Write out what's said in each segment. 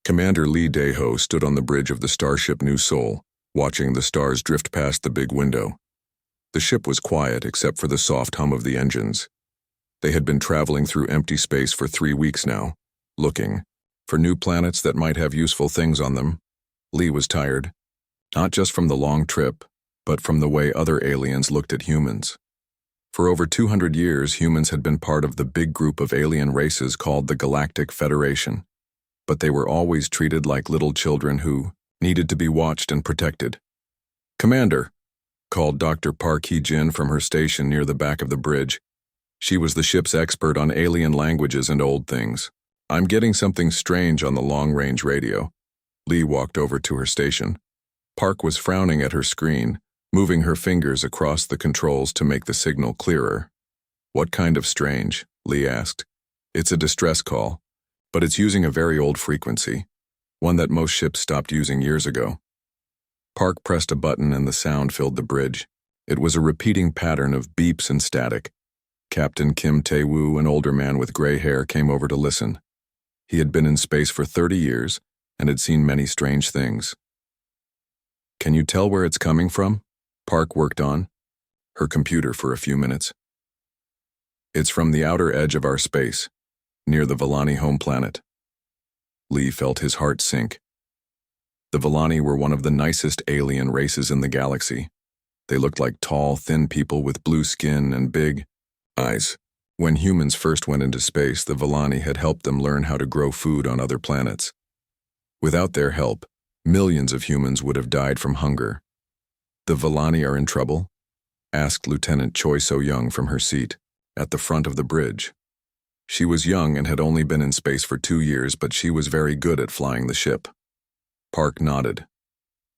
Commander Lee Daeho stood on the bridge of the starship New Seoul, watching the stars drift past the big window. The ship was quiet except for the soft hum of the engines. They had been traveling through empty space for 3 weeks now, looking for new planets that might have useful things on them. Lee was tired, not just from the long trip, but from the way other aliens looked at humans. For over 200 years, humans had been part of the big group of alien races called the Galactic Federation, but they were always treated like little children who needed to be watched and protected. "Commander," called Dr. Park Hee-jin from her station near the back of the bridge. She was the ship's expert on alien languages and old things. "I'm getting something strange on the long-range radio." Lee walked over to her station. Park was frowning at her screen, moving her fingers across the controls to make the signal clearer. "What kind of strange?" Lee asked. "It's a distress call, but it's using a very old frequency, one that most ships stopped using years ago." Park pressed a button and the sound filled the bridge. It was a repeating pattern of beeps and static. Captain Kim Tae-woo, an older man with gray hair, came over to listen. He had been in space for 30 years and had seen many strange things. "Can you tell where it's coming from?" Park worked on her computer for a few minutes. "It's from the outer edge of our space, near the Villani home planet." Lee felt his heart sink. The Villani were one of the nicest alien races in the galaxy. They looked like tall, thin people with blue skin and big eyes. When humans first went into space, the Villani had helped them learn how to grow food on other planets. Without their help, millions of humans would have died from hunger. "The Villani are in trouble?" asked Lieutenant Choi So-young from her seat at the front of the bridge. She was young and had only been in space for 2 years, but she was very good at flying the ship. Park nodded.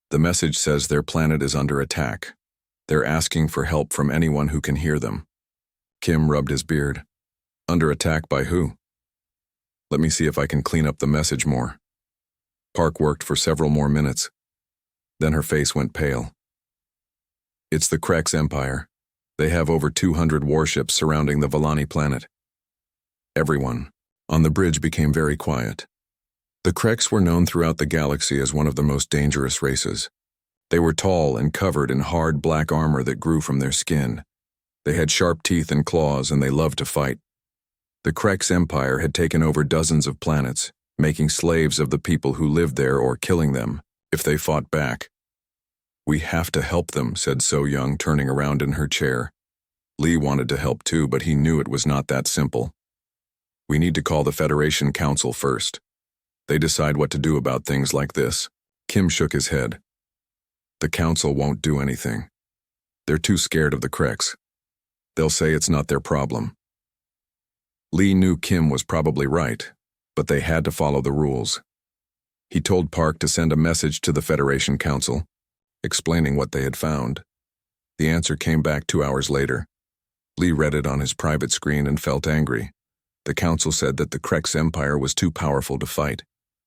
"The message says their planet is under attack. They're asking for help from anyone who can hear them." Kim rubbed his beard. "Under attack by who?" "Let me see if I can clean up the message more." Park worked for several more minutes. Then her face went pale. "It's the Krex Empire. They have over 200 warships surrounding the Villani planet." Everyone on the bridge became very quiet. The Krex were known throughout the galaxy as one of the most dangerous races. They were tall and covered in hard black armor that grew from their skin. They had sharp teeth and claws, and they loved to fight. The Krex Empire had taken over dozens of planets, making slaves of the people who lived there or killing them if they fought back. "We have to help them," said So-young, turning around in her chair. Lee wanted to help too, but he knew it was not that simple. "We need to call the Federation Council first. They decide what to do about things like this." Kim shook his head. "The Council won't do anything. They're too scared of the Krex. They'll say it's not their problem." Lee knew Kim was probably right, but they had to follow the rules. He told Park to send a message to the Federation Council, explaining what they had found. The answer came back 2 hours later. Lee read it on his private screen and felt angry. The Council said that the Krex Empire was too powerful to fight.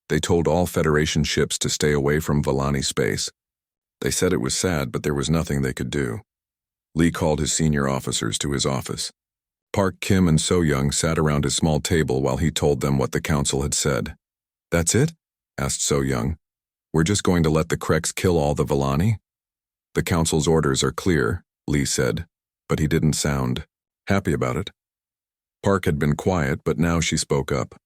They told all Federation ships to stay away from Villani space. They said it was sad, but there was nothing they could do. Lee called his senior officers to his office. Park, Kim, and So-young sat around his small table while he told them what the Council had said. "That's it?" asked So-young. "We're just going to let the Krex kill all the Villani?" "The Council's orders are clear," Lee said, but he didn't sound happy about it. Park had been quiet, but now she spoke up.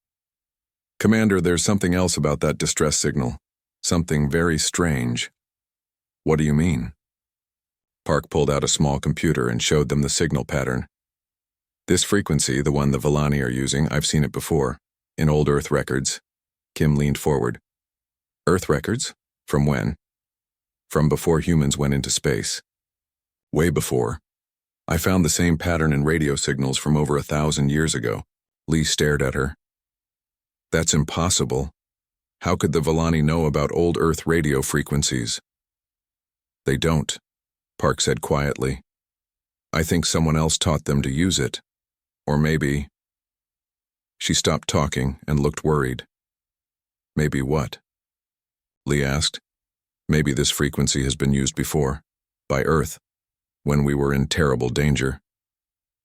"Commander, there's something else about that distress signal. Something very strange." "What do you mean?" Park pulled out a small computer and showed them the signal pattern. "This frequency, the one the Villani are using, I've seen it before, in old Earth records." Kim leaned forward. "Earth records? From when?" "From before humans went into space." "Way before. I found the same pattern in radio signals from over 1,000 years ago." Lee stared at her. "That's impossible. How could the Villani know about old Earth radio frequencies?" "They don't," Park said quietly. "I think someone else taught them to use it. Or maybe—" She stopped talking and looked worried. "Maybe what?" Lee asked. "Maybe this frequency has been used before, by Earth, when we were in terrible danger."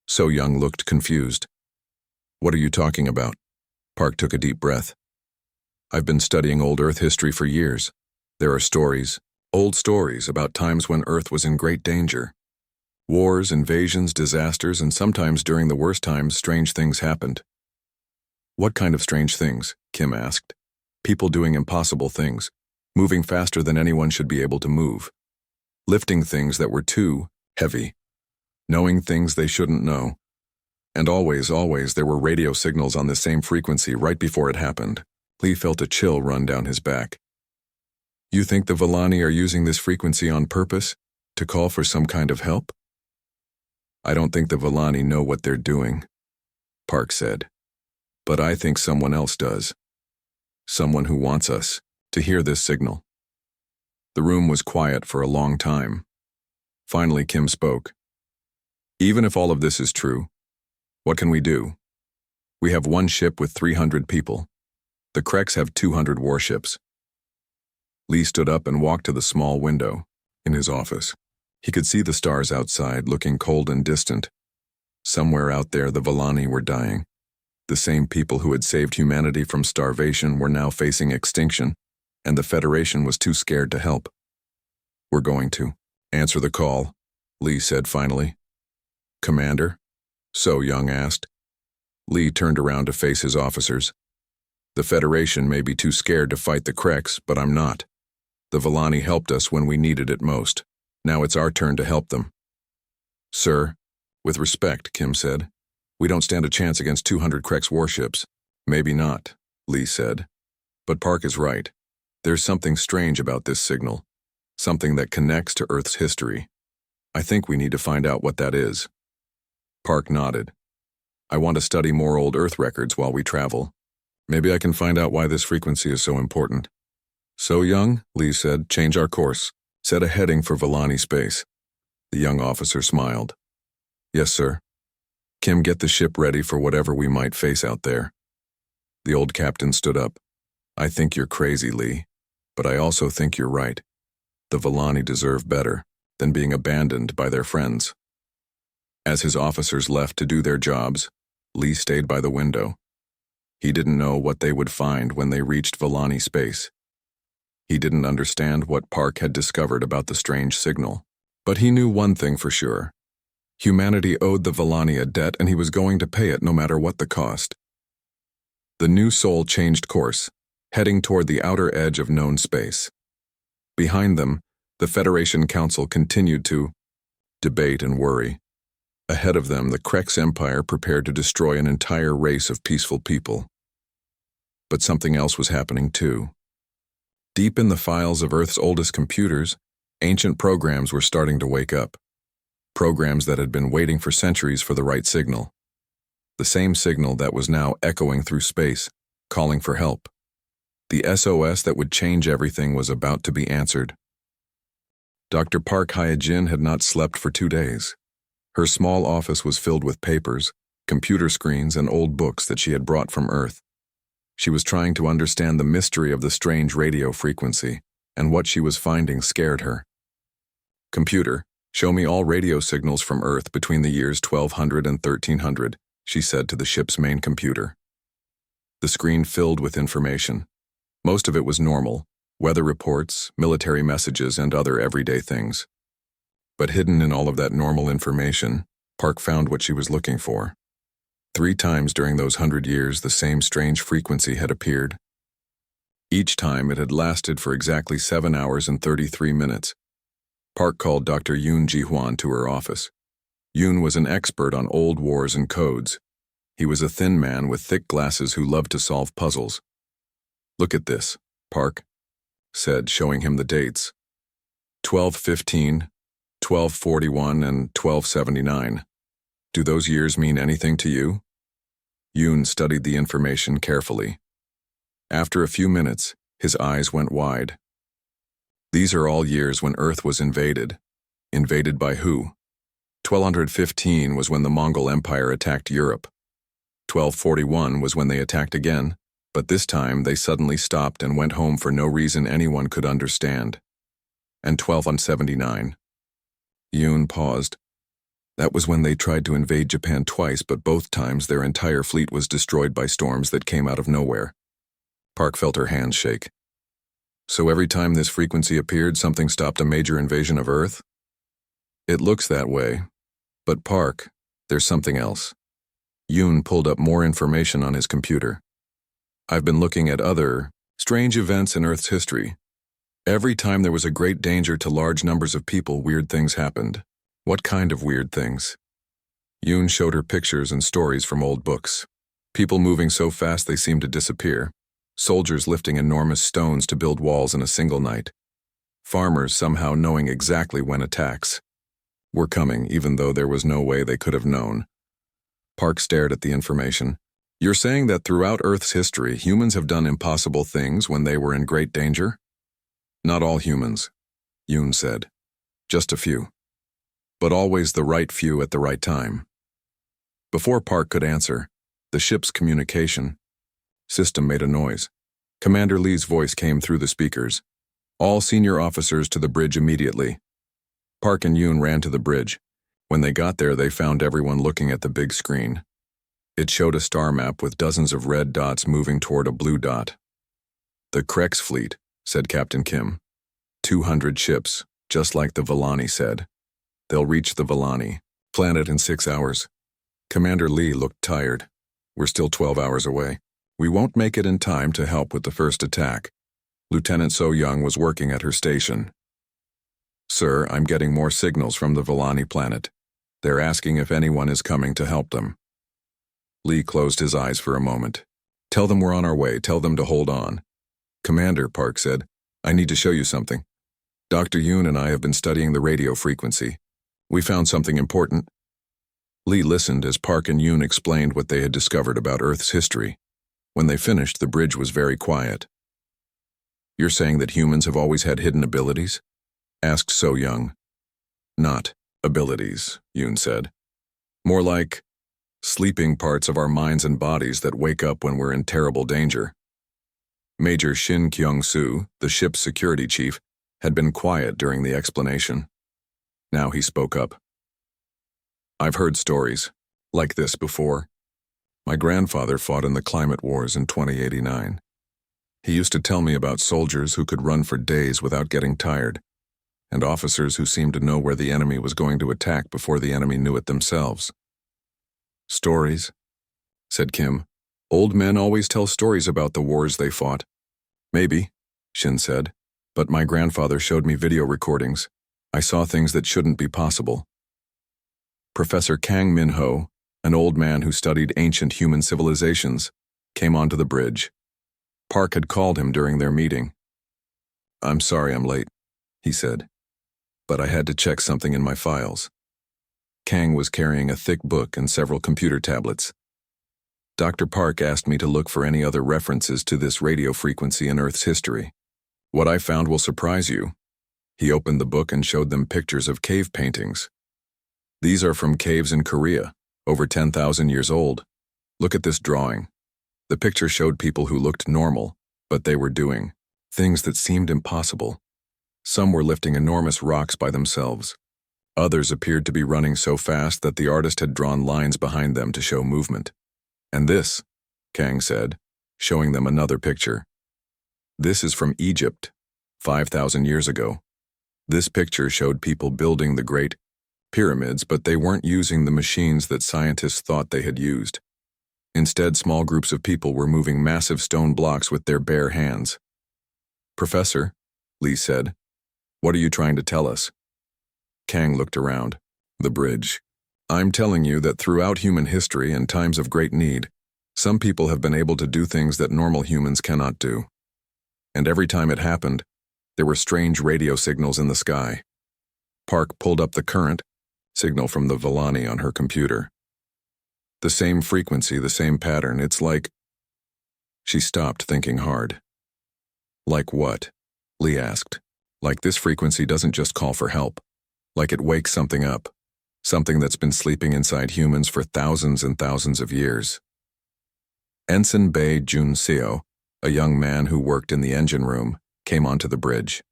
So-young looked confused. "What are you talking about?" Park took a deep breath. I've been studying old Earth history for years. There are stories, old stories about times when Earth was in great danger. Wars, invasions, disasters, and sometimes during the worst times, strange things happened. What kind of strange things? Kim asked. People doing impossible things, moving faster than anyone should be able to move, lifting things that were too heavy, knowing things they shouldn't know. And always, there were radio signals on the same frequency right before it happened. Lee felt a chill run down his back. You think the Villani are using this frequency on purpose, to call for some kind of help? I don't think the Villani know what they're doing, Park said. But I think someone else does. Someone who wants us to hear this signal. The room was quiet for a long time. Finally, Kim spoke. Even if all of this is true, what can we do? We have one ship with 300 people. The Kreks have 200 warships. Lee stood up and walked to the small window in his office. He could see the stars outside, looking cold and distant. Somewhere out there, the Villani were dying. The same people who had saved humanity from starvation were now facing extinction, and the Federation was too scared to help. We're going to answer the call, Lee said finally. Commander? So Young asked. Lee turned around to face his officers. The Federation may be too scared to fight the Kreks, but I'm not. The Villani helped us when we needed it most. Now it's our turn to help them. Sir, with respect, Kim said, we don't stand a chance against 200 Kreks warships. Maybe not, Lee said. But Park is right. There's something strange about this signal. Something that connects to Earth's history. I think we need to find out what that is. Park nodded. I want to study more old Earth records while we travel. Maybe I can find out why this frequency is so important. So Young, Lee said, change our course. Set a heading for Villani space. The young officer smiled. Yes, sir. Kim, get the ship ready for whatever we might face out there. The old captain stood up. I think you're crazy, Lee, but I also think you're right. The Villani deserve better than being abandoned by their friends. As his officers left to do their jobs, Lee stayed by the window. He didn't know what they would find when they reached Villani space. He didn't understand what Park had discovered about the strange signal, but he knew one thing for sure. Humanity owed the Villani a debt, and he was going to pay it no matter what the cost. The new Soul changed course, heading toward the outer edge of known space. Behind them, the Federation Council continued to debate and worry. Ahead of them, the Kreks Empire prepared to destroy an entire race of peaceful people. But something else was happening too. Deep in the files of Earth's oldest computers, ancient programs were starting to wake up. Programs that had been waiting for centuries for the right signal. The same signal that was now echoing through space, calling for help. The SOS that would change everything was about to be answered. Dr. Park Hyojin had not slept for 2 days. Her small office was filled with papers, computer screens, and old books that she had brought from Earth. She was trying to understand the mystery of the strange radio frequency, and what she was finding scared her. Computer, show me all radio signals from Earth between the years 1200 and 1300, she said to the ship's main computer. The screen filled with information. Most of it was normal, weather reports, military messages, and other everyday things. But hidden in all of that normal information, Park found what she was looking for. 3 times during those 100 years, the same strange frequency had appeared. Each time it had lasted for exactly 7 hours and 33 minutes. Park called Dr. Yoon Ji-hwan to her office. Yoon was an expert on old wars and codes. He was a thin man with thick glasses who loved to solve puzzles. Look at this, Park said, showing him the dates. 1215, 1241, and 1279. Do those years mean anything to you? Yoon studied the information carefully. After a few minutes, his eyes went wide. These are all years when Earth was invaded. Invaded by who? 1215 was when the Mongol Empire attacked Europe. 1241 was when they attacked again, but this time they suddenly stopped and went home for no reason anyone could understand. And 1279. Yoon paused. That was when they tried to invade Japan twice, but both times their entire fleet was destroyed by storms that came out of nowhere. Park felt her hands shake. So every time this frequency appeared, something stopped a major invasion of Earth? It looks that way. But Park, there's something else. Yoon pulled up more information on his computer. I've been looking at other strange events in Earth's history. Every time there was a great danger to large numbers of people, weird things happened. What kind of weird things? Yoon showed her pictures and stories from old books. People moving so fast they seemed to disappear. Soldiers lifting enormous stones to build walls in a single night. Farmers somehow knowing exactly when attacks were coming, even though there was no way they could have known. Park stared at the information. You're saying that throughout Earth's history, humans have done impossible things when they were in great danger? Not all humans, Yoon said. Just a few. But always the right few at the right time. Before Park could answer, the ship's communication system made a noise. Commander Lee's voice came through the speakers. All senior officers to the bridge immediately. Park and Yoon ran to the bridge. When they got there, they found everyone looking at the big screen. It showed a star map with dozens of red dots moving toward a blue dot. The Krex fleet, said Captain Kim. 200 ships, just like the Villani said. They'll reach the Villani planet in 6 hours. Commander Lee looked tired. We're still 12 hours away. We won't make it in time to help with the first attack. Lieutenant So Young was working at her station. Sir, I'm getting more signals from the Villani planet. They're asking if anyone is coming to help them. Lee closed his eyes for a moment. Tell them we're on our way. Tell them to hold on. Commander, Park said, I need to show you something. Dr. Yoon and I have been studying the radio frequency. We found something important. Lee listened as Park and Yoon explained what they had discovered about Earth's history. When they finished, the bridge was very quiet. You're saying that humans have always had hidden abilities? Asked So Young. Not abilities, Yoon said. More like sleeping parts of our minds and bodies that wake up when we're in terrible danger. Major Shin Kyung-soo, the ship's security chief, had been quiet during the explanation. Now he spoke up. I've heard stories like this before. My grandfather fought in the climate wars in 2089. He used to tell me about soldiers who could run for days without getting tired, and officers who seemed to know where the enemy was going to attack before the enemy knew it themselves. Stories, said Kim. Old men always tell stories about the wars they fought. Maybe, Shin said, but my grandfather showed me video recordings. I saw things that shouldn't be possible. Professor Kang Min-ho, an old man who studied ancient human civilizations, came onto the bridge. Park had called him during their meeting. I'm sorry I'm late, he said, but I had to check something in my files. Kang was carrying a thick book and several computer tablets. Dr. Park asked me to look for any other references to this radio frequency in Earth's history. What I found will surprise you. He opened the book and showed them pictures of cave paintings. These are from caves in Korea, over 10,000 years old. Look at this drawing. The picture showed people who looked normal, but they were doing things that seemed impossible. Some were lifting enormous rocks by themselves. Others appeared to be running so fast that the artist had drawn lines behind them to show movement. And this, Kang said, showing them another picture. This is from Egypt, 5,000 years ago. This picture showed people building the Great Pyramids, but they weren't using the machines that scientists thought they had used. Instead, small groups of people were moving massive stone blocks with their bare hands. Professor, Lee said, what are you trying to tell us? Kang looked around. The bridge. I'm telling you that throughout human history and times of great need, some people have been able to do things that normal humans cannot do. And every time it happened, there were strange radio signals in the sky. Park pulled up the current signal from the Villani on her computer. The same frequency, the same pattern. It's like... She stopped, thinking hard. Like what? Lee asked. Like this frequency doesn't just call for help. Like it wakes something up. Something that's been sleeping inside humans for thousands and thousands of years. Ensign Bae Jun-seo, a young man who worked in the engine room, came onto the bridge.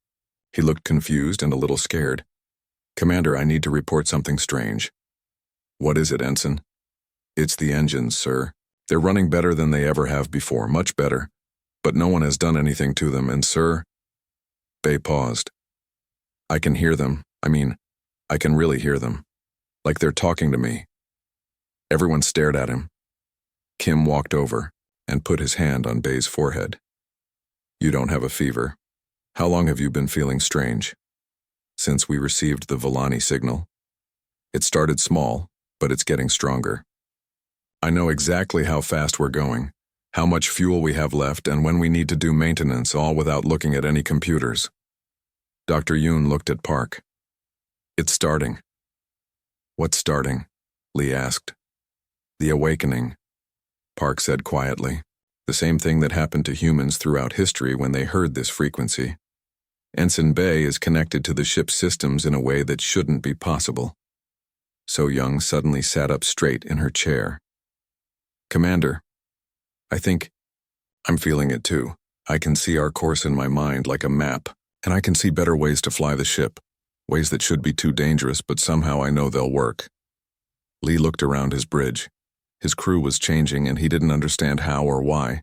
He looked confused and a little scared. Commander, I need to report something strange. What is it, Ensign? It's the engines, sir. They're running better than they ever have before, much better. but no one has done anything to them, and sir, Bay paused. I can hear them. I can really hear them. Like they're talking to me. Everyone stared at him. Kim walked over and put his hand on Bay's forehead. You don't have a fever. How long have you been feeling strange? Since we received the Villani signal. It started small, but it's getting stronger. I know exactly how fast we're going, how much fuel we have left, and when we need to do maintenance, all without looking at any computers. Dr. Yoon looked at Park. It's starting. What's starting? Lee asked. The awakening, Park said quietly. The same thing that happened to humans throughout history when they heard this frequency. Ensign Bay is connected to the ship's systems in a way that shouldn't be possible. So Young suddenly sat up straight in her chair. Commander, I'm feeling it too. I can see our course in my mind like a map, and I can see better ways to fly the ship, ways that should be too dangerous, but somehow I know they'll work. Lee looked around his bridge. His crew was changing and he didn't understand how or why,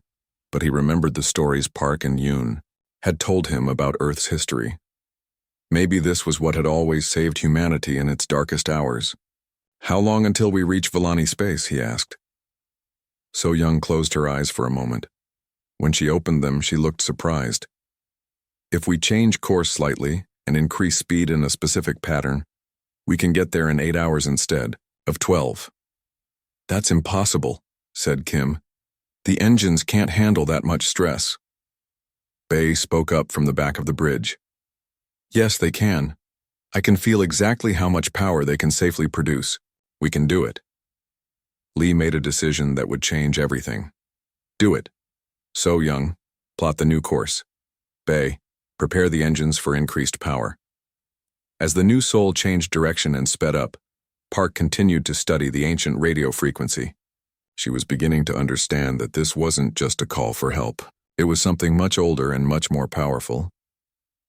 but he remembered the stories Park and Yoon had told him about Earth's history. Maybe this was what had always saved humanity in its darkest hours. How long until we reach Villani space, he asked. So Young closed her eyes for a moment. When she opened them, she looked surprised. If we change course slightly and increase speed in a specific pattern, we can get there in 8 hours instead of 12. That's impossible, said Kim. The engines can't handle that much stress. Bay spoke up from the back of the bridge. Yes, they can. I can feel exactly how much power they can safely produce. We can do it. Lee made a decision that would change everything. Do it. So Young, plot the new course. Bay, prepare the engines for increased power. As the new Soul changed direction and sped up, Park continued to study the ancient radio frequency. She was beginning to understand that this wasn't just a call for help. It was something much older and much more powerful.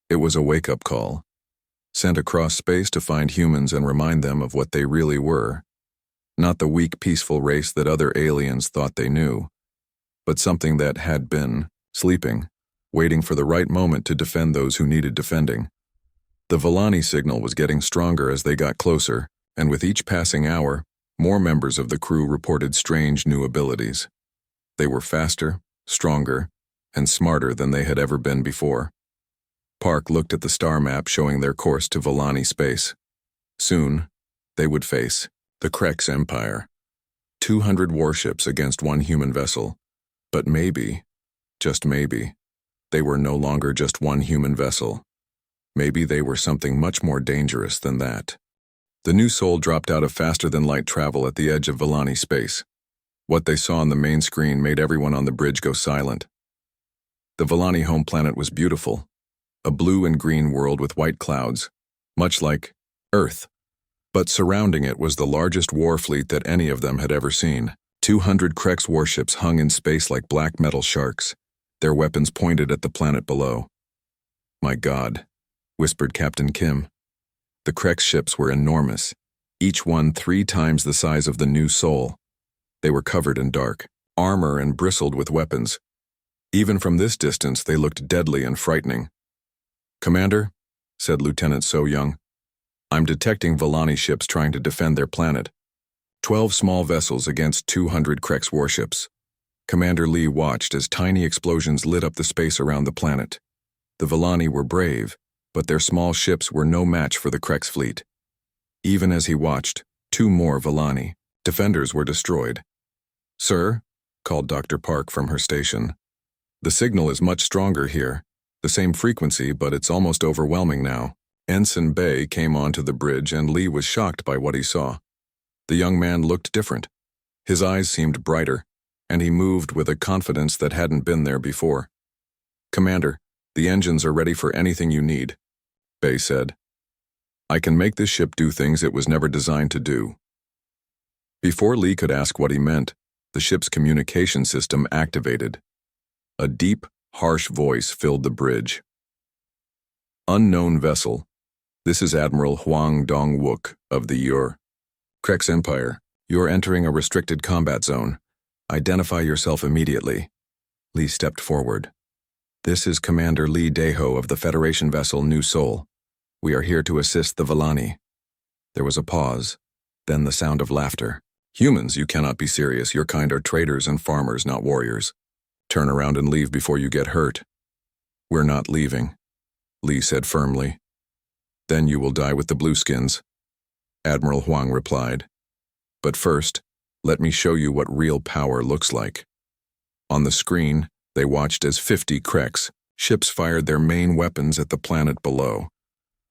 It was a wake-up call, sent across space to find humans and remind them of what they really were. Not the weak, peaceful race that other aliens thought they knew, but something that had been sleeping, waiting for the right moment to defend those who needed defending. The Villani signal was getting stronger as they got closer, and with each passing hour, more members of the crew reported strange new abilities. They were faster, stronger, and smarter than they had ever been before. Park looked at the star map showing their course to Villani space. Soon, they would face the Krex Empire. 200 warships against one human vessel. But maybe, just maybe, they were no longer just one human vessel. Maybe they were something much more dangerous than that. The new Soul dropped out of faster-than-light travel at the edge of Villani space. What they saw on the main screen made everyone on the bridge go silent. The Villani home planet was beautiful. A blue and green world with white clouds, much like Earth. But surrounding it was the largest war fleet that any of them had ever seen. 200 Krex warships hung in space like black metal sharks, their weapons pointed at the planet below. My God, whispered Captain Kim. The Krex ships were enormous, each one 3 times the size of the new Soul. They were covered in dark armor and bristled with weapons. Even from this distance, they looked deadly and frightening. Commander, said Lieutenant So Young, I'm detecting Villani ships trying to defend their planet. 12 small vessels against 200 Krex warships. Commander Lee watched as tiny explosions lit up the space around the planet. The Villani were brave, but their small ships were no match for the Krex fleet. Even as he watched, 2 more Villani defenders were destroyed. Sir, called Dr. Park from her station. The signal is much stronger here. The same frequency, but it's almost overwhelming now. Ensign Bay came onto the bridge and Lee was shocked by what he saw. The young man looked different. His eyes seemed brighter, and he moved with a confidence that hadn't been there before. Commander, the engines are ready for anything you need, Bay said. I can make this ship do things it was never designed to do. Before Lee could ask what he meant, the ship's communication system activated. A deep, harsh voice filled the bridge. Unknown vessel. This is Admiral Huang Dong-wook of the Krex Empire. You're entering a restricted combat zone. Identify yourself immediately. Lee stepped forward, This is Commander Lee Daho of the Federation vessel New Sol. We are here to assist the Villani. There was a pause, then the sound of laughter. Humans, you cannot be serious. Your kind are traders and farmers, not warriors. Turn around and leave before you get hurt. We're not leaving, Lee said firmly. Then you will die with the Blueskins, Admiral Huang replied. But first, let me show you what real power looks like. On the screen, they watched as 50 Kreks ships fired their main weapons at the planet below.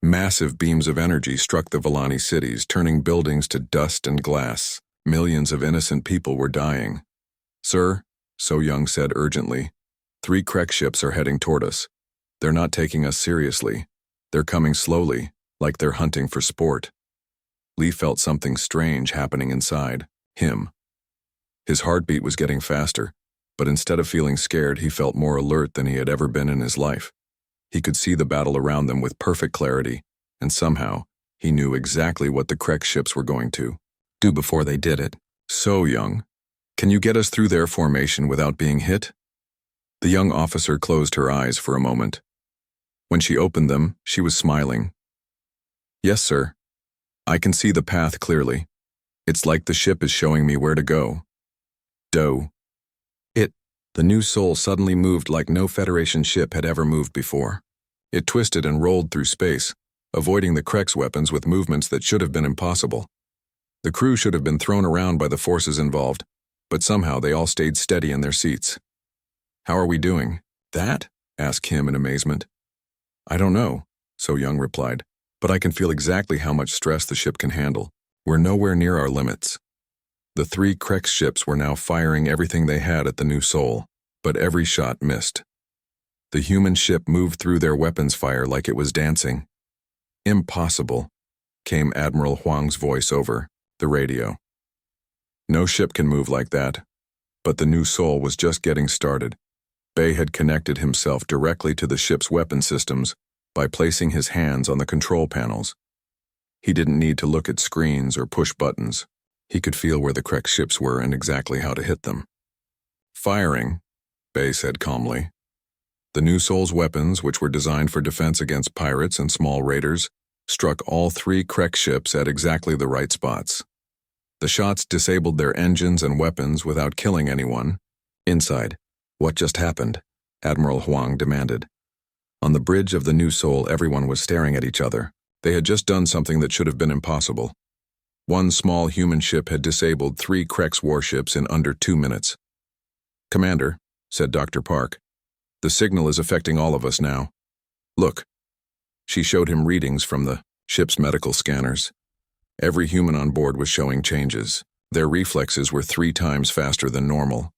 Massive beams of energy struck the Villani cities, turning buildings to dust and glass. Millions of innocent people were dying. Sir, So Young said urgently, 3 Krek ships are heading toward us. They're not taking us seriously. They're coming slowly, like they're hunting for sport. Lee felt something strange happening inside him. His heartbeat was getting faster, but instead of feeling scared, he felt more alert than he had ever been in his life. He could see the battle around them with perfect clarity, and somehow, he knew exactly what the Krek ships were going to do before they did it. So Young, can you get us through their formation without being hit? The young officer closed her eyes for a moment. When she opened them, she was smiling. Yes, sir. I can see the path clearly. It's like the ship is showing me where to go. The New Sol suddenly moved like no Federation ship had ever moved before. It twisted and rolled through space, avoiding the Krek's weapons with movements that should have been impossible. The crew should have been thrown around by the forces involved, but somehow they all stayed steady in their seats. How are we doing? That? Asked Kim in amazement. I don't know, So Young replied, but I can feel exactly how much stress the ship can handle. We're nowhere near our limits. The 3 Krek ships were now firing everything they had at the New Sol, but every shot missed. The human ship moved through their weapons fire like it was dancing. Impossible, came Admiral Huang's voice over the radio. No ship can move like that, but the New Sol was just getting started. Bei had connected himself directly to the ship's weapon systems by placing his hands on the control panels. He didn't need to look at screens or push buttons. He could feel where the Krek ships were and exactly how to hit them. Firing, Bei said calmly. The New Sol's weapons, which were designed for defense against pirates and small raiders, struck all 3 Krek ships at exactly the right spots. The shots disabled their engines and weapons without killing anyone. Inside, what just happened? Admiral Huang demanded. On the bridge of the New Sol, everyone was staring at each other. They had just done something that should have been impossible. One small human ship had disabled 3 Krek's warships in under 2 minutes. Commander, said Dr. Park, the signal is affecting all of us now. Look. She showed him readings from the ship's medical scanners. Every human on board was showing changes. Their reflexes were 3 times faster than normal.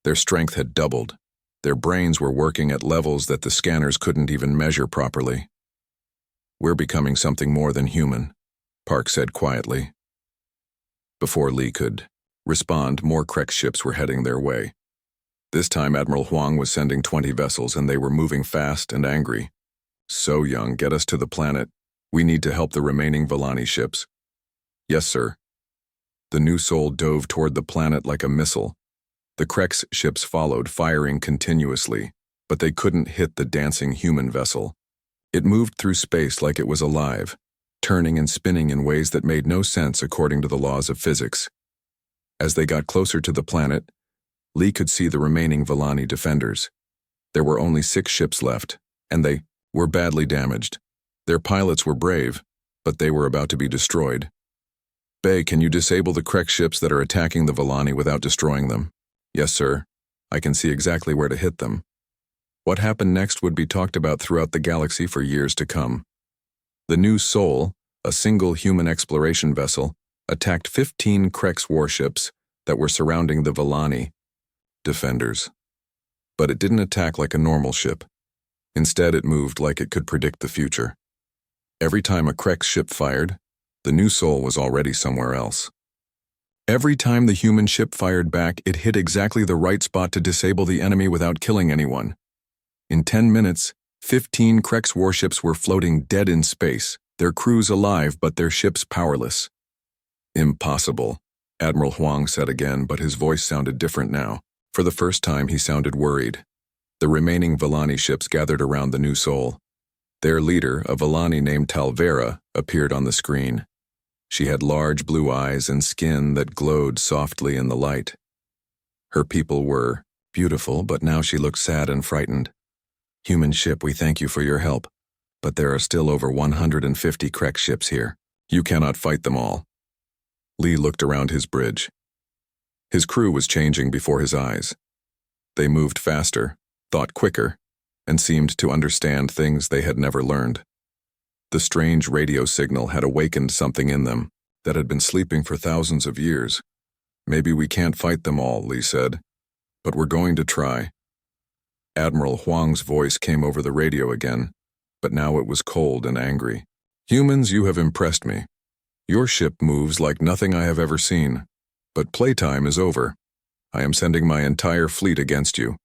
Their strength had doubled. Their brains were working at levels that the scanners couldn't even measure properly. We're becoming something more than human, Park said quietly. Before Lee could respond, more Krek ships were heading their way. This time Admiral Huang was sending 20 vessels and they were moving fast and angry. So Young, get us to the planet. We need to help the remaining Villani ships. Yes, sir. The New Sol dove toward the planet like a missile. The Krek's ships followed, firing continuously, but they couldn't hit the dancing human vessel. It moved through space like it was alive, turning and spinning in ways that made no sense according to the laws of physics. As they got closer to the planet, Lee could see the remaining Villani defenders. There were only 6 ships left, and they were badly damaged. Their pilots were brave, but they were about to be destroyed. Bei, can you disable the Krek ships that are attacking the Villani without destroying them? Yes, sir. I can see exactly where to hit them. What happened next would be talked about throughout the galaxy for years to come. The New Sol, a single human exploration vessel, attacked 15 Krek's warships that were surrounding the Villani defenders. But it didn't attack like a normal ship. Instead, it moved like it could predict the future. Every time a Krek ship fired, the New Sol was already somewhere else. Every time the human ship fired back, it hit exactly the right spot to disable the enemy without killing anyone. In 10 minutes, 15 Krek's warships were floating dead in space, their crews alive but their ships powerless. Impossible, Admiral Huang said again, but his voice sounded different now. For the first time, he sounded worried. The remaining Villani ships gathered around the new soul. Their leader, a Villani named Talvera, appeared on the screen. She had large blue eyes and skin that glowed softly in the light. Her people were beautiful, but now she looked sad and frightened. "Human ship, we thank you for your help, but there are still over 150 Krek ships here. You cannot fight them all." Lee looked around his bridge. His crew was changing before his eyes. They moved faster, thought quicker, and seemed to understand things they had never learned. The strange radio signal had awakened something in them that had been sleeping for thousands of years. "Maybe we can't fight them all," Lee said, "but we're going to try." Admiral Huang's voice came over the radio again, but now it was cold and angry. "Humans, you have impressed me. Your ship moves like nothing I have ever seen, but playtime is over. I am sending my entire fleet against you.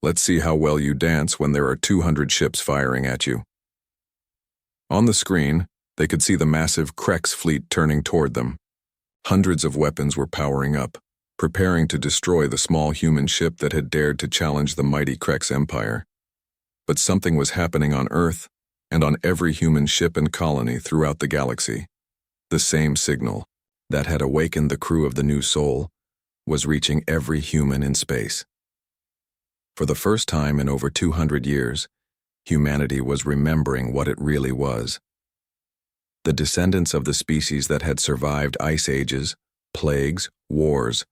Let's see how well you dance when there are 200 ships firing at you." On the screen, they could see the massive Krek's fleet turning toward them. Hundreds of weapons were powering up, preparing to destroy the small human ship that had dared to challenge the mighty Krek's empire. But something was happening on Earth and on every human ship and colony throughout the galaxy. The same signal that had awakened the crew of the New Soul was reaching every human in space. For the first time in over 200 years, humanity was remembering what it really was. The descendants of the species that had survived ice ages, plagues, wars,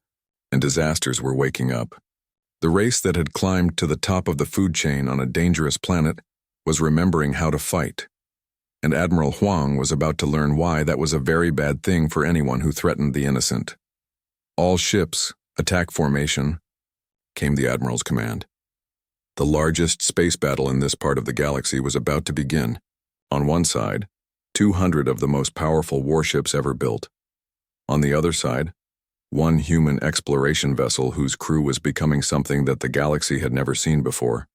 and disasters were waking up. The race that had climbed to the top of the food chain on a dangerous planet was remembering how to fight. And Admiral Huang was about to learn why that was a very bad thing for anyone who threatened the innocent. "All ships, attack formation," came the Admiral's command. The largest space battle in this part of the galaxy was about to begin. On one side, 200 of the most powerful warships ever built. On the other side, one human exploration vessel whose crew was becoming something that the galaxy had never seen before.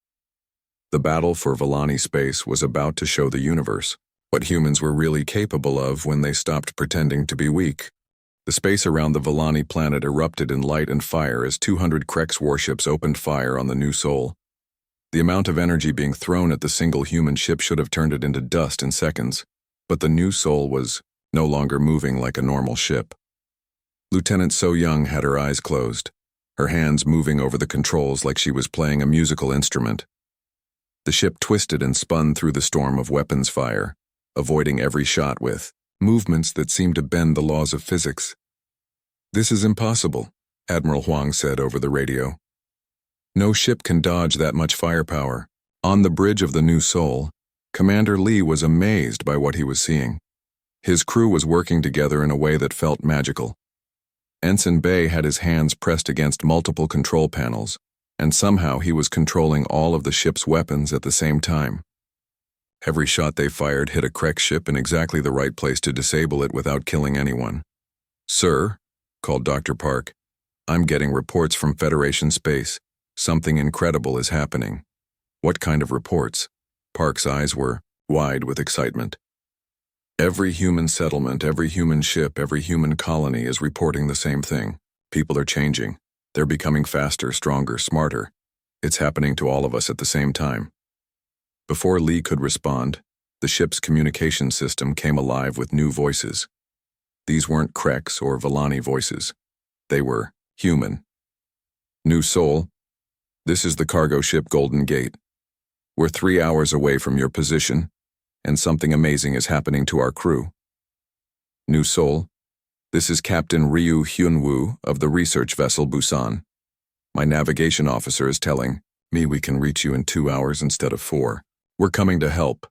The battle for Villani space was about to show the universe what humans were really capable of when they stopped pretending to be weak. The space around the Villani planet erupted in light and fire as 200 Krek's warships opened fire on the New Soul. The amount of energy being thrown at the single human ship should have turned it into dust in seconds, but the New Soul was no longer moving like a normal ship. Lieutenant So Young had her eyes closed, her hands moving over the controls like she was playing a musical instrument. The ship twisted and spun through the storm of weapons fire, avoiding every shot with movements that seemed to bend the laws of physics. "This is impossible," Admiral Huang said over the radio. "No ship can dodge that much firepower." On the bridge of the New Soul, Commander Lee was amazed by what he was seeing. His crew was working together in a way that felt magical. Ensign Bay had his hands pressed against multiple control panels, and somehow he was controlling all of the ship's weapons at the same time. Every shot they fired hit a Krek ship in exactly the right place to disable it without killing anyone. "Sir," called Dr. Park, "I'm getting reports from Federation Space. Something incredible is happening." "What kind of reports?" Park's eyes were wide with excitement. "Every human settlement, every human ship, every human colony is reporting the same thing. People are changing. They're becoming faster, stronger, smarter. It's happening to all of us at the same time." Before Lee could respond, the ship's communication system came alive with new voices. These weren't Krek's or Villani voices. They were human. "New Soul, this is the cargo ship Golden Gate. We're 3 hours away from your position, and something amazing is happening to our crew. New Soul, this is Captain Ryu Hyunwoo of the research vessel Busan. My navigation officer is telling me we can reach you in 2 hours instead of 4. We're coming to help."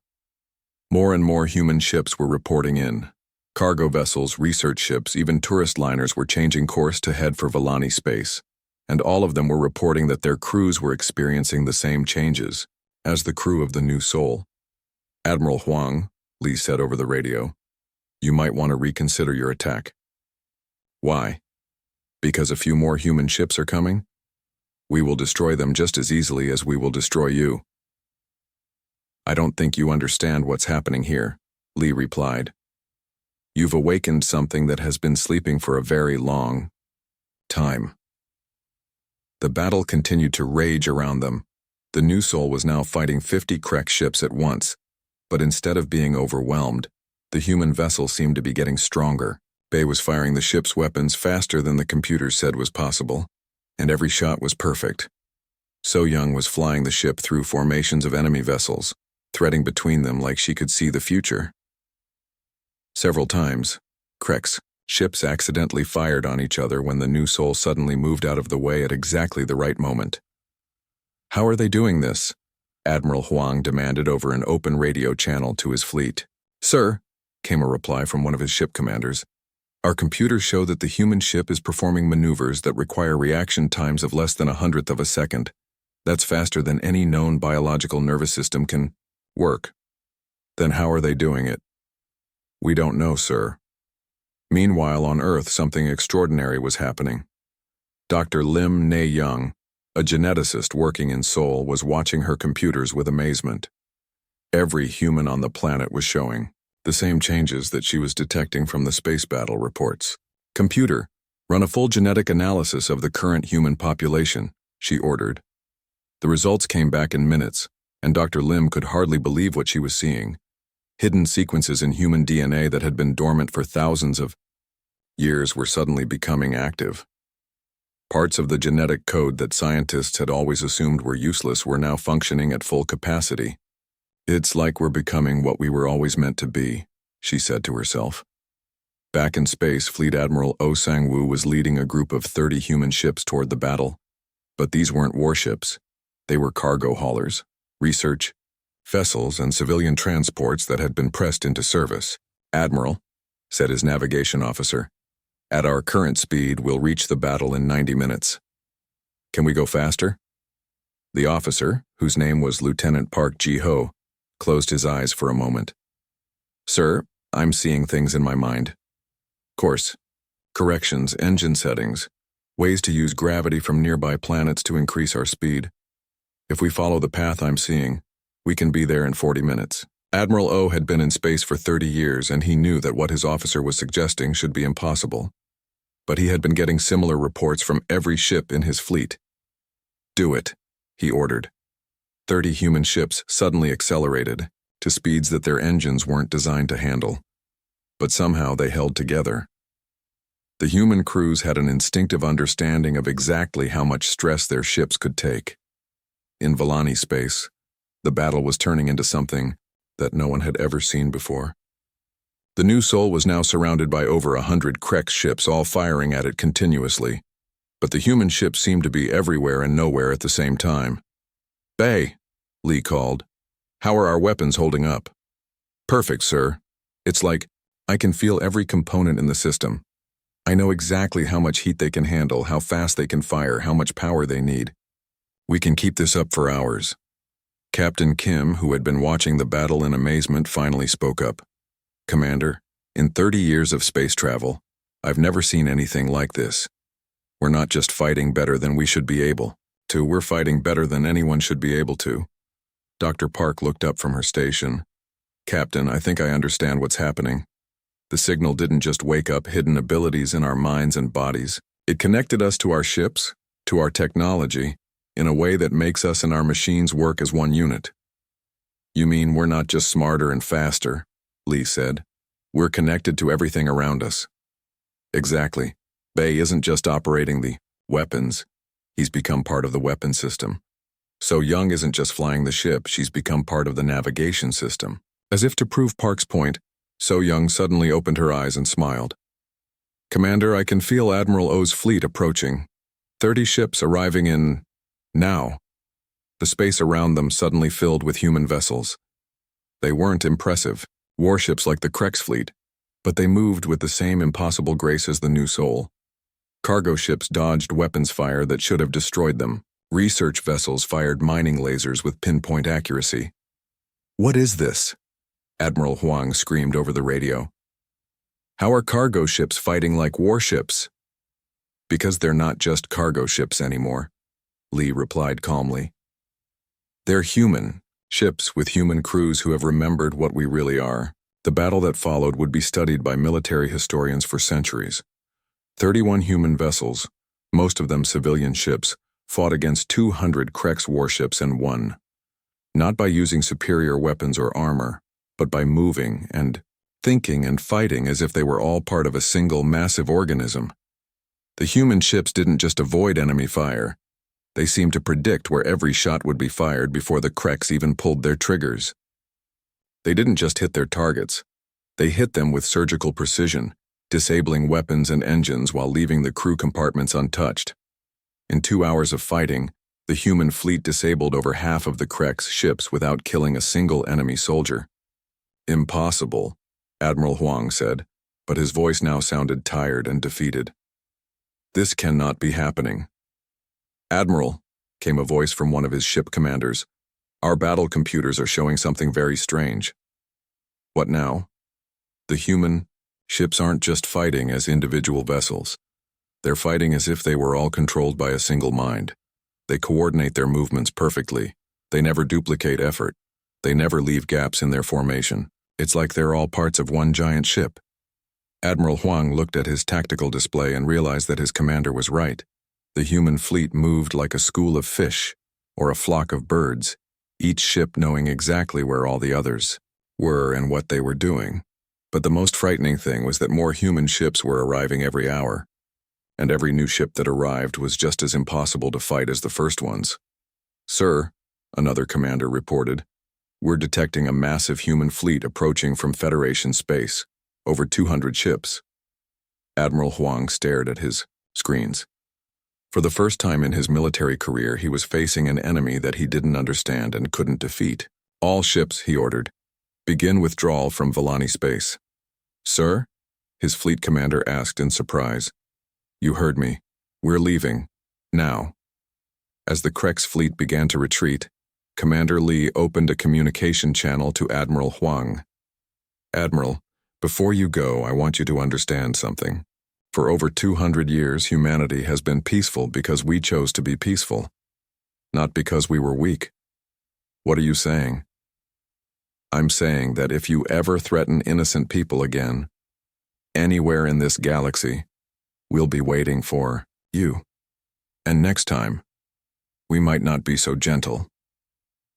More and more human ships were reporting in. Cargo vessels, research ships, even tourist liners were changing course to head for Villani space, and all of them were reporting that their crews were experiencing the same changes as the crew of the New Soul. "Admiral Huang," Lee said over the radio, "you might want to reconsider your attack." "Why? Because a few more human ships are coming? We will destroy them just as easily as we will destroy you." "I don't think you understand what's happening here," Lee replied. "You've awakened something that has been sleeping for a very long time." The battle continued to rage around them. The new Sol was now fighting 50 Krek ships at once, but instead of being overwhelmed, the human vessel seemed to be getting stronger. Bay was firing the ship's weapons faster than the computers said was possible, and every shot was perfect. So Young was flying the ship through formations of enemy vessels, threading between them like she could see the future. Several times, Krek's ships accidentally fired on each other when the new Sol suddenly moved out of the way at exactly the right moment. "How are they doing this?" Admiral Huang demanded over an open radio channel to his fleet. "Sir," came a reply from one of his ship commanders, "our computers show that the human ship is performing maneuvers that require reaction times of less than 1/100th of a second. That's faster than any known biological nervous system can work." "Then how are they doing it?" "We don't know, sir." Meanwhile, on Earth, something extraordinary was happening. Dr. Lim Ne Young, a geneticist working in Seoul, was watching her computers with amazement. Every human on the planet was showing the same changes that she was detecting from the space battle reports. "Computer, run a full genetic analysis of the current human population," she ordered. The results came back in minutes, and Dr. Lim could hardly believe what she was seeing. Hidden sequences in human DNA that had been dormant for thousands of years were suddenly becoming active. Parts of the genetic code that scientists had always assumed were useless were now functioning at full capacity. "It's like we're becoming what we were always meant to be," she said to herself. Back in space, Fleet Admiral Oh Sang-woo was leading a group of 30 human ships toward the battle. But these weren't warships. They were cargo haulers, research vessels, and civilian transports that had been pressed into service. "Admiral," said his navigation officer, "at our current speed, we'll reach the battle in 90 minutes. Can we go faster?" The officer, whose name was Lieutenant Park Ji-ho, closed his eyes for a moment. "Sir, I'm seeing things in my mind. Course, corrections, engine settings, ways to use gravity from nearby planets to increase our speed. If we follow the path I'm seeing, we can be there in 40 minutes. Admiral O had been in space for 30 years, and he knew that what his officer was suggesting should be impossible. But he had been getting similar reports from every ship in his fleet. "Do it," he ordered. 30 human ships suddenly accelerated to speeds that their engines weren't designed to handle. But somehow they held together. The human crews had an instinctive understanding of exactly how much stress their ships could take. In Villani space, the battle was turning into something that no one had ever seen before. The new Sol was now surrounded by over 100 Krek ships, all firing at it continuously. But the human ships seemed to be everywhere and nowhere at the same time. "Bay," Lee called. "How are our weapons holding up?" "Perfect, sir. It's like I can feel every component in the system. I know exactly how much heat they can handle, how fast they can fire, how much power they need. We can keep this up for hours." Captain Kim, who had been watching the battle in amazement, finally spoke up. "Commander, in 30 years of space travel, I've never seen anything like this. We're not just fighting better than we should be able to, we're fighting better than anyone should be able to." Dr. Park looked up from her station. "Captain, I think I understand what's happening. The signal didn't just wake up hidden abilities in our minds and bodies. It connected us to our ships, to our technology, in a way that makes us and our machines work as one unit." "You mean we're not just smarter and faster," Lee said. "We're connected to everything around us." "Exactly. Bay isn't just operating the weapons. He's become part of the weapon system. So Young isn't just flying the ship, she's become part of the navigation system." As if to prove Park's point, So Young suddenly opened her eyes and smiled. "Commander, I can feel Admiral O's fleet approaching. 30 ships arriving in now." The space around them suddenly filled with human vessels. They weren't impressive, warships like the Krek's fleet, but they moved with the same impossible grace as the new Sol. Cargo ships dodged weapons fire that should have destroyed them. Research vessels fired mining lasers with pinpoint accuracy. "What is this?" Admiral Huang screamed over the radio. "How are cargo ships fighting like warships?" "Because they're not just cargo ships anymore," Lee replied calmly. "They're human, ships with human crews who have remembered what we really are." The battle that followed would be studied by military historians for centuries. 31 human vessels, most of them civilian ships, fought against 200 Krex warships and won. Not by using superior weapons or armor, but by moving and thinking and fighting as if they were all part of a single massive organism. The human ships didn't just avoid enemy fire. They seemed to predict where every shot would be fired before the Krex even pulled their triggers. They didn't just hit their targets. They hit them with surgical precision, disabling weapons and engines while leaving the crew compartments untouched. In 2 hours of fighting, the human fleet disabled over half of the Krex ships without killing a single enemy soldier. Impossible, Admiral Huang said, but his voice now sounded tired and defeated. This cannot be happening. Admiral, came a voice from one of his ship commanders. Our battle computers are showing something very strange. What now? The human ships aren't just fighting as individual vessels. They're fighting as if they were all controlled by a single mind. They coordinate their movements perfectly. They never duplicate effort. They never leave gaps in their formation. It's like they're all parts of one giant ship. Admiral Huang looked at his tactical display and realized that his commander was right. The human fleet moved like a school of fish, or a flock of birds, each ship knowing exactly where all the others were and what they were doing. But the most frightening thing was that more human ships were arriving every hour, and every new ship that arrived was just as impossible to fight as the first ones. Sir, another commander reported, we're detecting a massive human fleet approaching from Federation space, over 200 ships. Admiral Huang stared at his screens. For the first time in his military career, he was facing an enemy that he didn't understand and couldn't defeat. All ships, he ordered, begin withdrawal from Villani space. Sir? His fleet commander asked in surprise. You heard me. We're leaving. Now. As the Krex fleet began to retreat, Commander Lee opened a communication channel to Admiral Huang. Admiral, before you go, I want you to understand something. For over 200 years, humanity has been peaceful because we chose to be peaceful, not because we were weak. What are you saying? I'm saying that if you ever threaten innocent people again, anywhere in this galaxy, we'll be waiting for you. And next time, we might not be so gentle.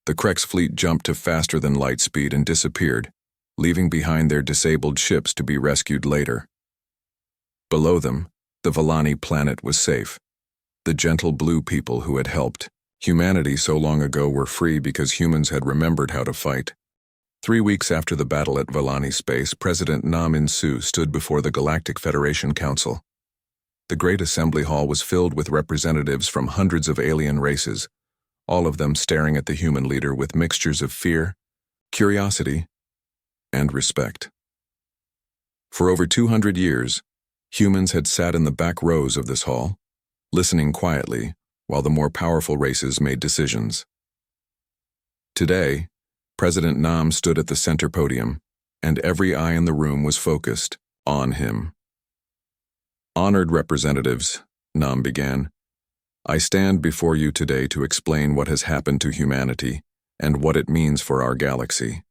The Krex fleet jumped to faster than light speed and disappeared, leaving behind their disabled ships to be rescued later. Below them, the Villani planet was safe. The gentle blue people who had helped humanity so long ago were free because humans had remembered how to fight. 3 weeks after the battle at Villani space, President Nam In-Su stood before the Galactic Federation Council. The Great Assembly Hall was filled with representatives from hundreds of alien races, all of them staring at the human leader with mixtures of fear, curiosity, and respect. For over 200 years, humans had sat in the back rows of this hall, listening quietly while the more powerful races made decisions. Today, President Nam stood at the center podium, and every eye in the room was focused on him. Honored representatives, Nam began, I stand before you today to explain what has happened to humanity and what it means for our galaxy.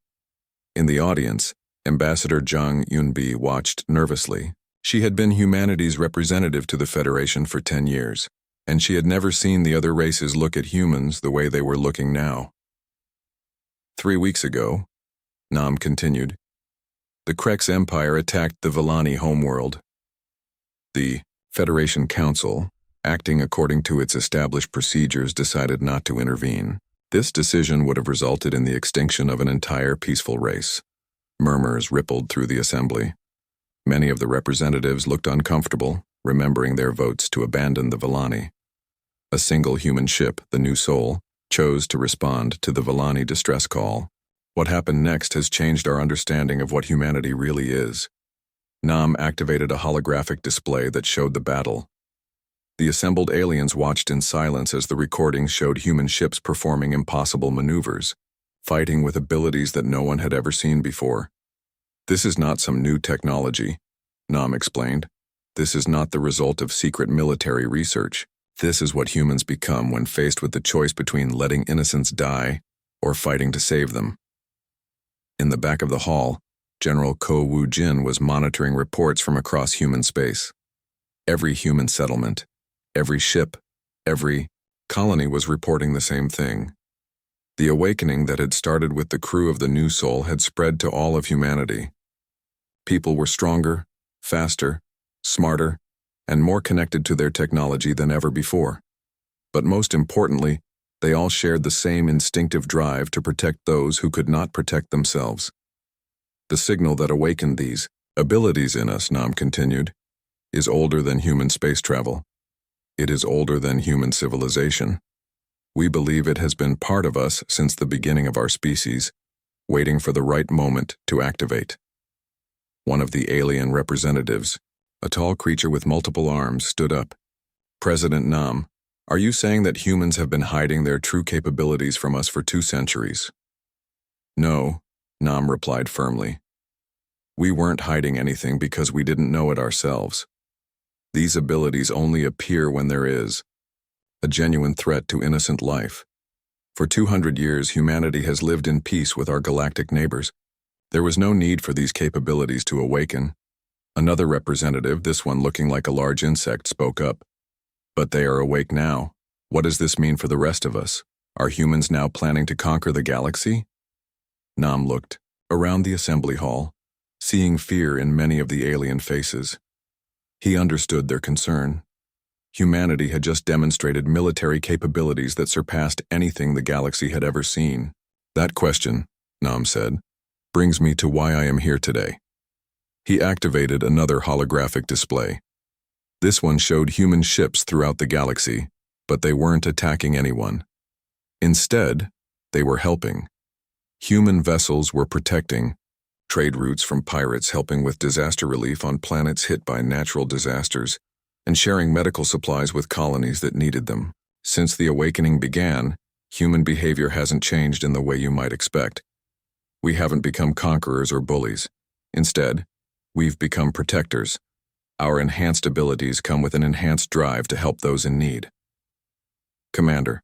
In the audience, Ambassador Zhang Yunbi watched nervously. She had been humanity's representative to the Federation for 10 years, and she had never seen the other races look at humans the way they were looking now. 3 weeks ago, Nam continued, the Krex Empire attacked the Villani homeworld. The Federation Council, acting according to its established procedures, decided not to intervene. This decision would have resulted in the extinction of an entire peaceful race. Murmurs rippled through the assembly. Many of the representatives looked uncomfortable, remembering their votes to abandon the Villani. A single human ship, the New Soul, chose to respond to the Villani distress call. What happened next has changed our understanding of what humanity really is. Nam activated a holographic display that showed the battle. The assembled aliens watched in silence as the recordings showed human ships performing impossible maneuvers, fighting with abilities that no one had ever seen before. This is not some new technology, Nam explained. This is not the result of secret military research. This is what humans become when faced with the choice between letting innocents die or fighting to save them. In the back of the hall, General Ko Wu-jin was monitoring reports from across human space. Every human settlement, every ship, every colony was reporting the same thing. The awakening that had started with the crew of the New Soul had spread to all of humanity. People were stronger, faster, smarter, and more connected to their technology than ever before. But most importantly, they all shared the same instinctive drive to protect those who could not protect themselves. The signal that awakened these abilities in us, Nam continued, is older than human space travel. It is older than human civilization. We believe it has been part of us since the beginning of our species, waiting for the right moment to activate. One of the alien representatives, a tall creature with multiple arms, stood up. President Nam, are you saying that humans have been hiding their true capabilities from us for 2 centuries? No, Nam replied firmly. We weren't hiding anything because we didn't know it ourselves. These abilities only appear when there is a genuine threat to innocent life. For 200 years, humanity has lived in peace with our galactic neighbors. There was no need for these capabilities to awaken. Another representative, this one looking like a large insect, spoke up. But they are awake now. What does this mean for the rest of us? Are humans now planning to conquer the galaxy? Nam looked around the assembly hall, seeing fear in many of the alien faces. He understood their concern. Humanity had just demonstrated military capabilities that surpassed anything the galaxy had ever seen. That question, Nam said, brings me to why I am here today. He activated another holographic display. This one showed human ships throughout the galaxy, but they weren't attacking anyone. Instead, they were helping. Human vessels were protecting, trade routes from pirates helping with disaster relief on planets hit by natural disasters, and sharing medical supplies with colonies that needed them. Since the awakening began, human behavior hasn't changed in the way you might expect. We haven't become conquerors or bullies. Instead, we've become protectors. Our enhanced abilities come with an enhanced drive to help those in need. Commander.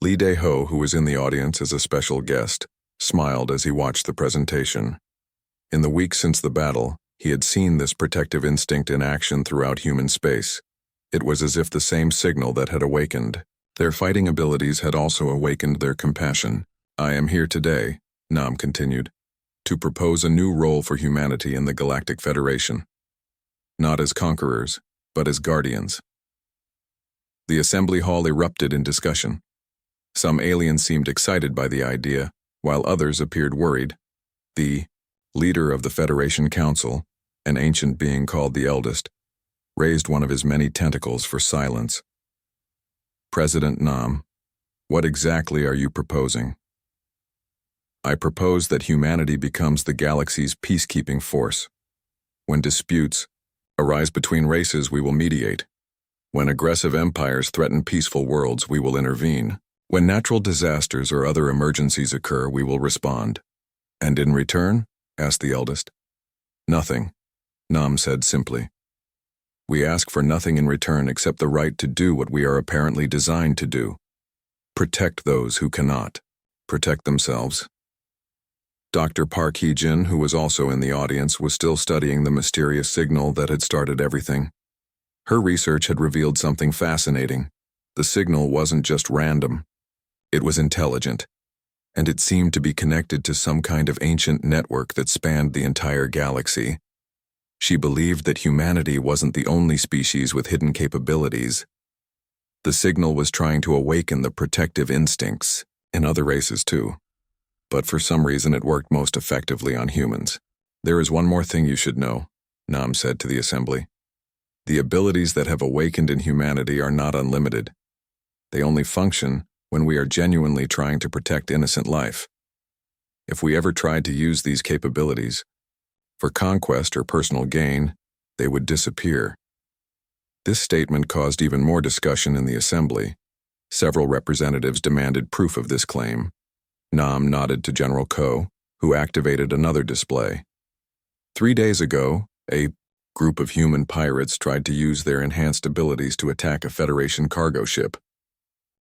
Lee Dae-ho, who was in the audience as a special guest, smiled as he watched the presentation. In the weeks since the battle, he had seen this protective instinct in action throughout human space. It was as if the same signal that had awakened their fighting abilities had also awakened their compassion. I am here today, Nam continued, to propose a new role for humanity in the Galactic Federation. Not as conquerors, but as guardians. The assembly hall erupted in discussion. Some aliens seemed excited by the idea, while others appeared worried. The leader of the Federation Council, an ancient being called the Eldest, raised one of his many tentacles for silence. President Nam, what exactly are you proposing? I propose that humanity becomes the galaxy's peacekeeping force. When disputes arise between races, we will mediate. When aggressive empires threaten peaceful worlds, we will intervene. When natural disasters or other emergencies occur, we will respond. And in return? Asked the Eldest. Nothing, Nam said simply. We ask for nothing in return except the right to do what we are apparently designed to do. Protect those who cannot protect themselves. Dr. Park Hee-jin, who was also in the audience, was still studying the mysterious signal that had started everything. Her research had revealed something fascinating. The signal wasn't just random. It was intelligent, and it seemed to be connected to some kind of ancient network that spanned the entire galaxy. She believed that humanity wasn't the only species with hidden capabilities. The signal was trying to awaken the protective instincts in other races too. But for some reason it worked most effectively on humans. There is one more thing you should know, Nam said to the assembly. The abilities that have awakened in humanity are not unlimited. They only function when we are genuinely trying to protect innocent life. If we ever tried to use these capabilities for conquest or personal gain, they would disappear. This statement caused even more discussion in the assembly. Several representatives demanded proof of this claim. Nam nodded to General Ko, who activated another display. 3 days ago, a group of human pirates tried to use their enhanced abilities to attack a Federation cargo ship.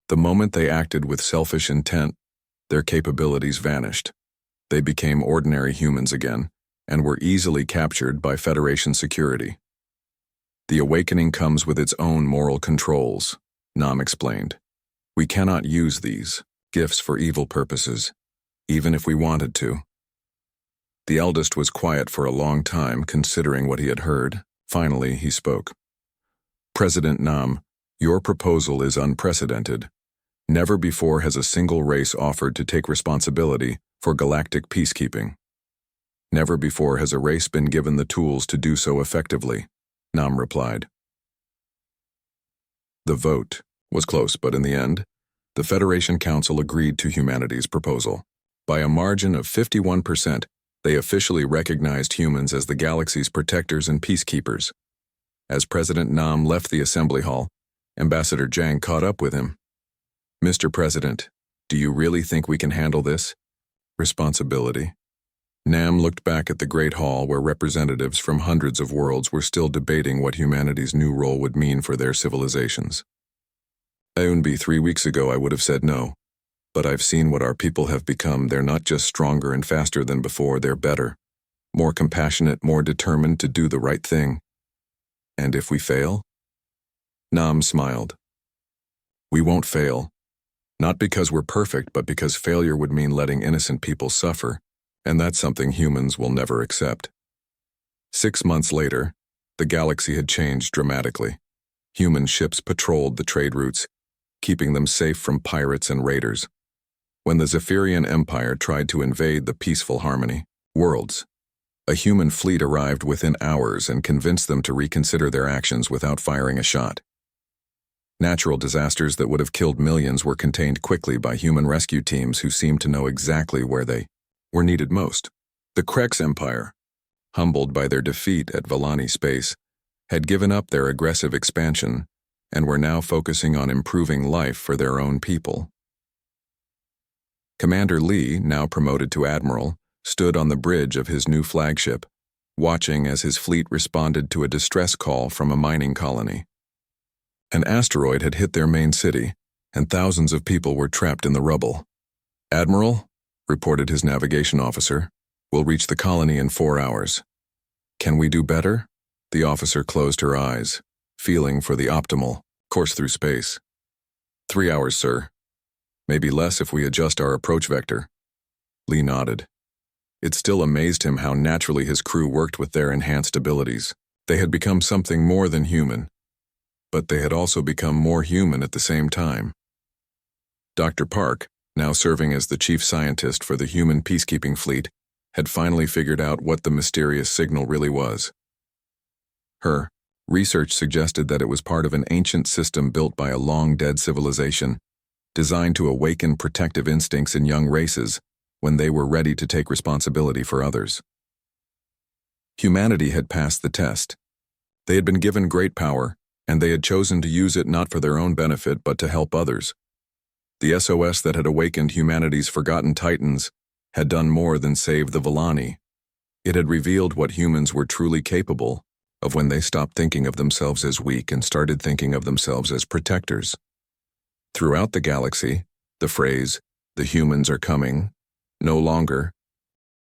The moment they acted with selfish intent, their capabilities vanished. They became ordinary humans again, and were easily captured by Federation security. The awakening comes with its own moral controls, Nam explained. We cannot use these gifts for evil purposes, even if we wanted to. The eldest was quiet for a long time, considering what he had heard. Finally, he spoke. President Nam, your proposal is unprecedented. Never before has a single race offered to take responsibility for galactic peacekeeping. Never before has a race been given the tools to do so effectively, Nam replied. The vote was close, but in the end, the Federation Council agreed to humanity's proposal. By a margin of 51%, they officially recognized humans as the galaxy's protectors and peacekeepers. As President Nam left the assembly hall, Ambassador Zhang caught up with him. Mr. President, do you really think we can handle this responsibility? Nam looked back at the Great Hall where representatives from hundreds of worlds were still debating what humanity's new role would mean for their civilizations. Aunbi, 3 weeks ago I would have said no, but I've seen what our people have become. They're not just stronger and faster than before, they're better, more compassionate, more determined to do the right thing. And if we fail? Nam smiled. We won't fail. Not because we're perfect, but because failure would mean letting innocent people suffer, and that's something humans will never accept. 6 months later, the galaxy had changed dramatically. Human ships patrolled the trade routes, keeping them safe from pirates and raiders. When the Zephyrian Empire tried to invade the peaceful Harmony worlds, a human fleet arrived within hours and convinced them to reconsider their actions without firing a shot. Natural disasters that would have killed millions were contained quickly by human rescue teams who seemed to know exactly where they were needed most. The Krex Empire, humbled by their defeat at Valani Space, had given up their aggressive expansion and were now focusing on improving life for their own people. Commander Lee, now promoted to admiral, stood on the bridge of his new flagship, watching as his fleet responded to a distress call from a mining colony. An asteroid had hit their main city, and thousands of people were trapped in the rubble. Admiral, reported his navigation officer, we'll reach the colony in 4 hours. Can we do better? The officer closed her eyes, feeling for the optimal course through space. 3 hours, sir. Maybe less if we adjust our approach vector. Lee nodded. It still amazed him how naturally his crew worked with their enhanced abilities. They had become something more than human, but they had also become more human at the same time. Dr. Park, now serving as the chief scientist for the human peacekeeping fleet, had finally figured out what the mysterious signal really was. Her research suggested that it was part of an ancient system built by a long-dead civilization, designed to awaken protective instincts in young races when they were ready to take responsibility for others. Humanity had passed the test. They had been given great power, and they had chosen to use it not for their own benefit but to help others. The SOS that had awakened humanity's forgotten titans had done more than save the Valani. It had revealed what humans were truly capable of when they stopped thinking of themselves as weak and started thinking of themselves as protectors. Throughout the galaxy, the phrase, "the humans are coming," no longer